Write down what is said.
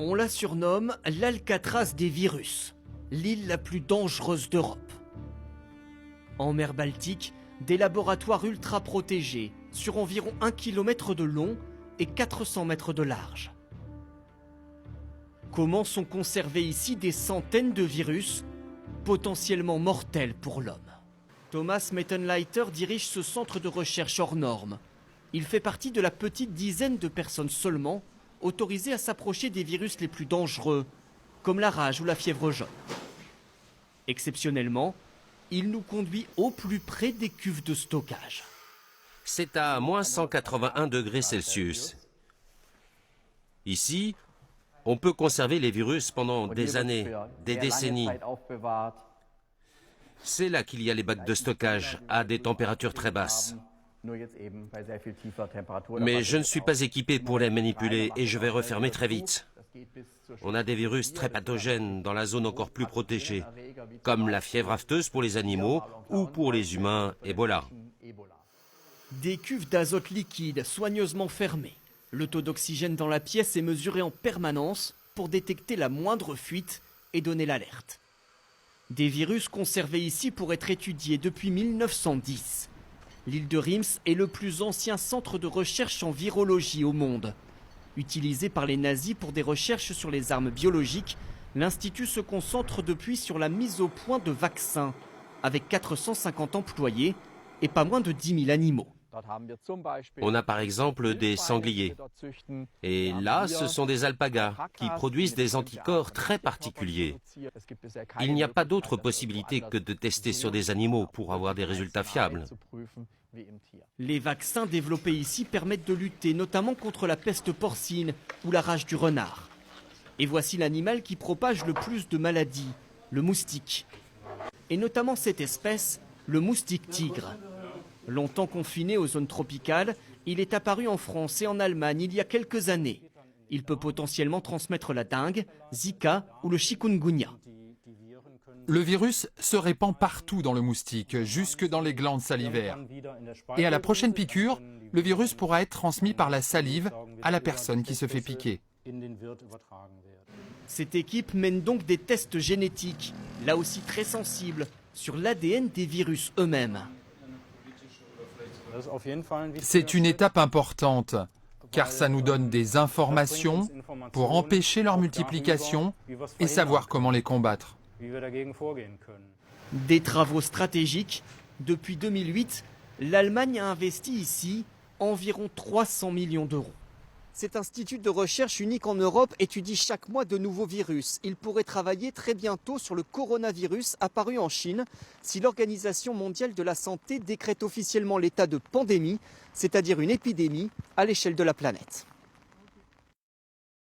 On la surnomme l'Alcatraz des virus, l'île la plus dangereuse d'Europe. En mer Baltique, des laboratoires ultra protégés sur environ 1 km de long et 400 mètres de large. Comment sont conservés ici des centaines de virus potentiellement mortels pour l'homme? Thomas Mettenleiter dirige ce centre de recherche hors norme. Il fait partie de la petite dizaine de personnes seulement autorisées à s'approcher des virus les plus dangereux, comme la rage ou la fièvre jaune. Exceptionnellement, il nous conduit au plus près des cuves de stockage. C'est à moins 181 degrés Celsius. Ici, on peut conserver les virus pendant des années, des décennies. C'est là qu'il y a les bacs de stockage à des températures très basses. Mais je ne suis pas équipé pour les manipuler et je vais refermer très vite. On a des virus très pathogènes dans la zone encore plus protégée, comme la fièvre afteuse pour les animaux ou pour les humains, Ebola. Des cuves d'azote liquide soigneusement fermées. Le taux d'oxygène dans la pièce est mesuré en permanence pour détecter la moindre fuite et donner l'alerte. Des virus conservés ici pour être étudiés depuis 1910. L'île de Reims est le plus ancien centre de recherche en virologie au monde. Utilisé par les nazis pour des recherches sur les armes biologiques, l'Institut se concentre depuis sur la mise au point de vaccins, avec 450 employés et pas moins de 10 000 animaux. On a par exemple des sangliers. Et là, ce sont des alpagas qui produisent des anticorps très particuliers. Il n'y a pas d'autre possibilité que de tester sur des animaux pour avoir des résultats fiables. Les vaccins développés ici permettent de lutter notamment contre la peste porcine ou la rage du renard. Et voici l'animal qui propage le plus de maladies, le moustique. Et notamment cette espèce, le moustique tigre. Longtemps confiné aux zones tropicales, il est apparu en France et en Allemagne il y a quelques années. Il peut potentiellement transmettre la dengue, Zika ou le chikungunya. Le virus se répand partout dans le moustique, jusque dans les glandes salivaires. Et à la prochaine piqûre, le virus pourra être transmis par la salive à la personne qui se fait piquer. Cette équipe mène donc des tests génétiques, là aussi très sensibles, sur l'ADN des virus eux-mêmes. C'est une étape importante, car ça nous donne des informations pour empêcher leur multiplication et savoir comment les combattre. Des travaux stratégiques. Depuis 2008, l'Allemagne a investi ici environ 300 millions d'euros. Cet institut de recherche unique en Europe étudie chaque mois de nouveaux virus. Il pourrait travailler très bientôt sur le coronavirus apparu en Chine si l'Organisation mondiale de la santé décrète officiellement l'état de pandémie, c'est-à-dire une épidémie à l'échelle de la planète.